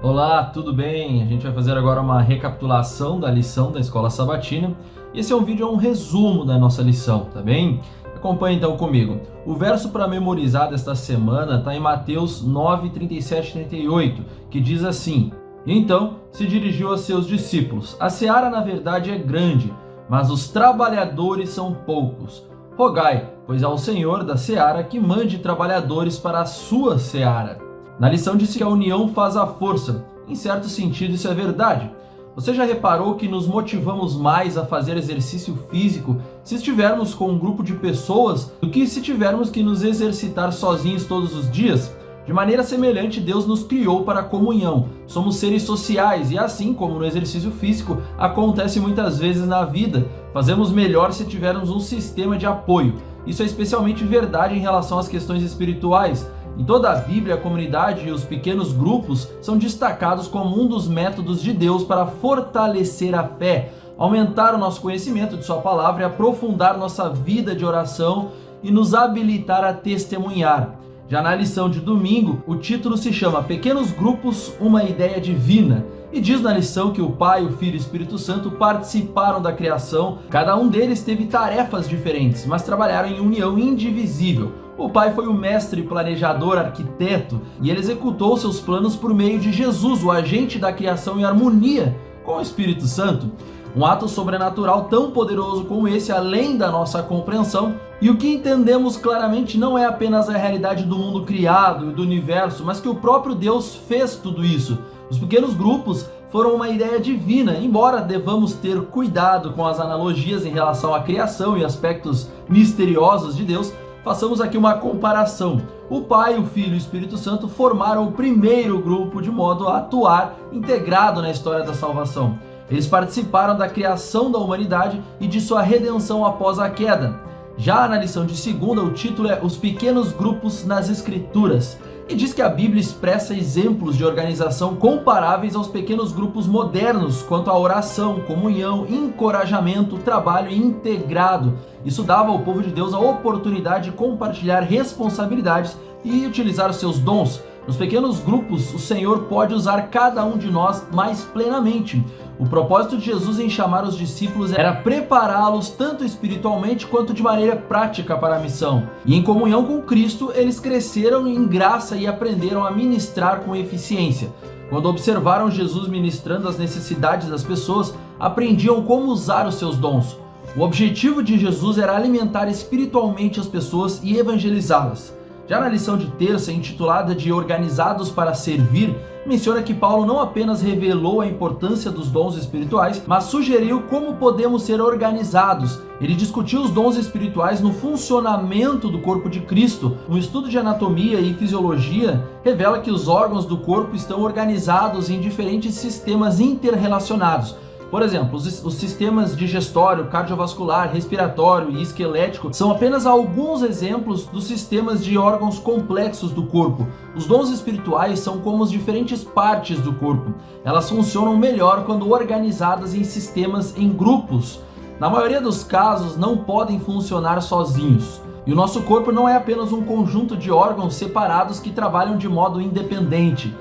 Olá, tudo bem? A gente vai fazer agora uma recapitulação da lição da Escola Sabatina. Esse é um vídeo, é um resumo da nossa lição, tá bem? Acompanhe então comigo. O verso para memorizar desta semana está em Mateus 9, 37 e 38, que diz assim: Então se dirigiu a seus discípulos: A seara na verdade é grande, mas os trabalhadores são poucos. Rogai, pois ao Senhor da seara que mande trabalhadores para a sua seara. Na lição disse que a união faz a força. Em certo sentido, isso é verdade. Você já reparou que nos motivamos mais a fazer exercício físico se estivermos com um grupo de pessoas do que se tivermos que nos exercitar sozinhos todos os dias? De maneira semelhante, Deus nos criou para a comunhão. Somos seres sociais e assim como no exercício físico, acontece muitas vezes na vida. Fazemos melhor se tivermos um sistema de apoio. Isso é especialmente verdade em relação às questões espirituais. Em toda a Bíblia, a comunidade e os pequenos grupos são destacados como um dos métodos de Deus para fortalecer a fé, aumentar o nosso conhecimento de sua palavra e aprofundar nossa vida de oração e nos habilitar a testemunhar. Já na lição de domingo, o título se chama Pequenos Grupos, uma Ideia Divina, e diz na lição que o Pai, o Filho e o Espírito Santo participaram da criação. Cada um deles teve tarefas diferentes, mas trabalharam em união indivisível. O Pai foi o mestre, planejador, arquiteto, e ele executou seus planos por meio de Jesus, o agente da criação em harmonia com o Espírito Santo. Um ato sobrenatural tão poderoso como esse, além da nossa compreensão, e o que entendemos claramente não é apenas a realidade do mundo criado e do universo, mas que o próprio Deus fez tudo isso. Os pequenos grupos foram uma ideia divina, embora devamos ter cuidado com as analogias em relação à criação e aspectos misteriosos de Deus. Façamos aqui uma comparação. O Pai, o Filho e o Espírito Santo formaram o primeiro grupo de modo a atuar integrado na história da salvação. Eles participaram da criação da humanidade e de sua redenção após a queda. Já na lição de segunda, o título é Os Pequenos Grupos nas Escrituras, e diz que a Bíblia expressa exemplos de organização comparáveis aos pequenos grupos modernos quanto à oração, comunhão, encorajamento, trabalho integrado. Isso dava ao povo de Deus a oportunidade de compartilhar responsabilidades e utilizar os seus dons. Nos pequenos grupos, o Senhor pode usar cada um de nós mais plenamente. O propósito de Jesus em chamar os discípulos era prepará-los tanto espiritualmente quanto de maneira prática para a missão. E em comunhão com Cristo, eles cresceram em graça e aprenderam a ministrar com eficiência. Quando observaram Jesus ministrando as necessidades das pessoas, aprendiam como usar os seus dons. O objetivo de Jesus era alimentar espiritualmente as pessoas e evangelizá-las. Já na lição de terça, intitulada de Organizados para Servir, menciona que Paulo não apenas revelou a importância dos dons espirituais, mas sugeriu como podemos ser organizados. Ele discutiu os dons espirituais no funcionamento do corpo de Cristo. Um estudo de anatomia e fisiologia revela que os órgãos do corpo estão organizados em diferentes sistemas interrelacionados. Por exemplo, os sistemas digestório, cardiovascular, respiratório e esquelético são apenas alguns exemplos dos sistemas de órgãos complexos do corpo. Os dons espirituais são como as diferentes partes do corpo. Elas funcionam melhor quando organizadas em sistemas em grupos. Na maioria dos casos, não podem funcionar sozinhos. E o nosso corpo não é apenas um conjunto de órgãos separados que trabalham de modo independente.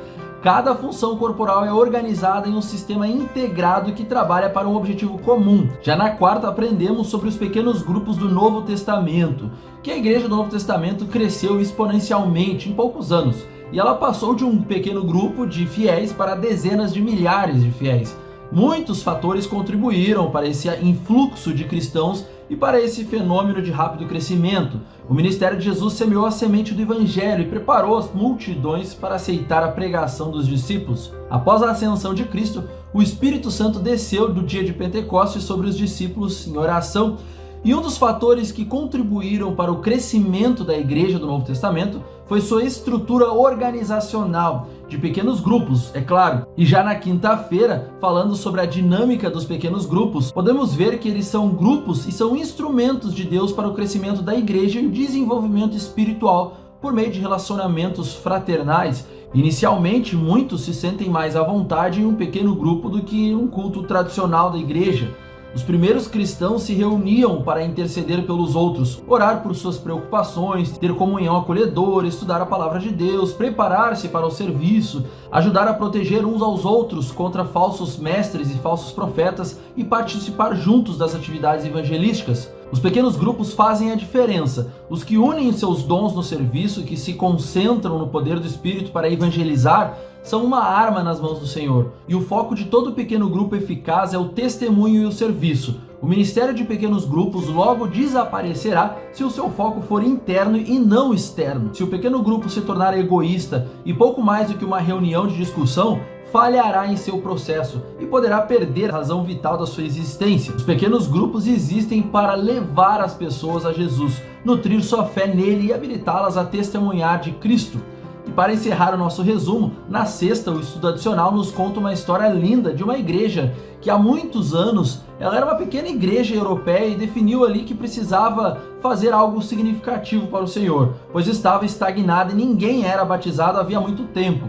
Cada função corporal é organizada em um sistema integrado que trabalha para um objetivo comum. Já na quarta, aprendemos sobre os pequenos grupos do Novo Testamento, que a igreja do Novo Testamento cresceu exponencialmente em poucos anos, e ela passou de um pequeno grupo de fiéis para dezenas de milhares de fiéis. Muitos fatores contribuíram para esse influxo de cristãos e para esse fenômeno de rápido crescimento. O ministério de Jesus semeou a semente do evangelho e preparou as multidões para aceitar a pregação dos discípulos. Após a ascensão de Cristo, o Espírito Santo desceu do dia de Pentecostes sobre os discípulos em oração. E um dos fatores que contribuíram para o crescimento da igreja do Novo Testamento foi sua estrutura organizacional, de pequenos grupos, é claro. E já na quinta-feira, falando sobre a dinâmica dos pequenos grupos, podemos ver que eles são grupos e são instrumentos de Deus para o crescimento da igreja e o desenvolvimento espiritual por meio de relacionamentos fraternais. Inicialmente, muitos se sentem mais à vontade em um pequeno grupo do que um culto tradicional da igreja. Os primeiros cristãos se reuniam para interceder pelos outros, orar por suas preocupações, ter comunhão acolhedora, estudar a palavra de Deus, preparar-se para o serviço, ajudar a proteger uns aos outros contra falsos mestres e falsos profetas e participar juntos das atividades evangelísticas. Os pequenos grupos fazem a diferença. Os que unem seus dons no serviço, que se concentram no poder do Espírito para evangelizar, são uma arma nas mãos do Senhor. E o foco de todo pequeno grupo eficaz é o testemunho e o serviço. O ministério de pequenos grupos logo desaparecerá se o seu foco for interno e não externo. Se o pequeno grupo se tornar egoísta e pouco mais do que uma reunião de discussão, falhará em seu processo e poderá perder a razão vital da sua existência. Os pequenos grupos existem para levar as pessoas a Jesus, nutrir sua fé nele e habilitá-las a testemunhar de Cristo. E para encerrar o nosso resumo, na sexta o estudo adicional nos conta uma história linda de uma igreja que há muitos anos ela era uma pequena igreja europeia e definiu ali que precisava fazer algo significativo para o Senhor, pois estava estagnada e ninguém era batizado havia muito tempo.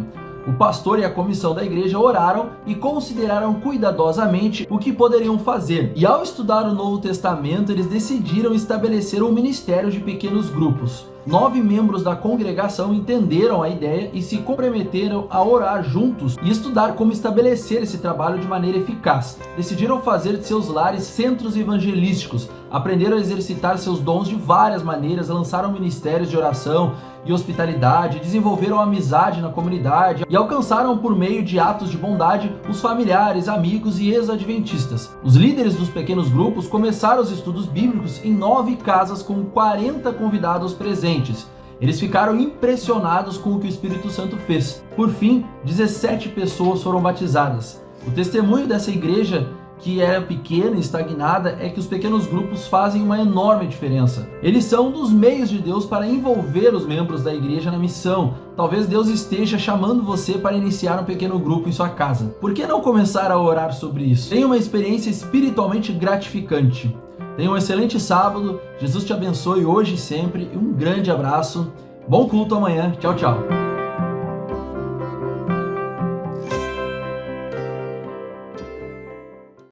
O pastor e a comissão da igreja oraram e consideraram cuidadosamente o que poderiam fazer. E ao estudar o Novo Testamento, eles decidiram estabelecer um ministério de pequenos grupos. 9 membros da congregação entenderam a ideia e se comprometeram a orar juntos e estudar como estabelecer esse trabalho de maneira eficaz. Decidiram fazer de seus lares centros evangelísticos, aprenderam a exercitar seus dons de várias maneiras, lançaram ministérios de oração e hospitalidade, desenvolveram amizade na comunidade e alcançaram por meio de atos de bondade os familiares, amigos e ex-adventistas. Os líderes dos pequenos grupos começaram os estudos bíblicos em 9 casas com 40 convidados presentes. Eles ficaram impressionados com o que o Espírito Santo fez. Por fim, 17 pessoas foram batizadas. O testemunho dessa igreja, que era pequena e estagnada, é que os pequenos grupos fazem uma enorme diferença. Eles são um dos meios de Deus para envolver os membros da igreja na missão. Talvez Deus esteja chamando você para iniciar um pequeno grupo em sua casa. Por que não começar a orar sobre isso? Tenha uma experiência espiritualmente gratificante. Tenha um excelente sábado, Jesus te abençoe hoje e sempre, e um grande abraço. Bom culto amanhã, tchau, tchau.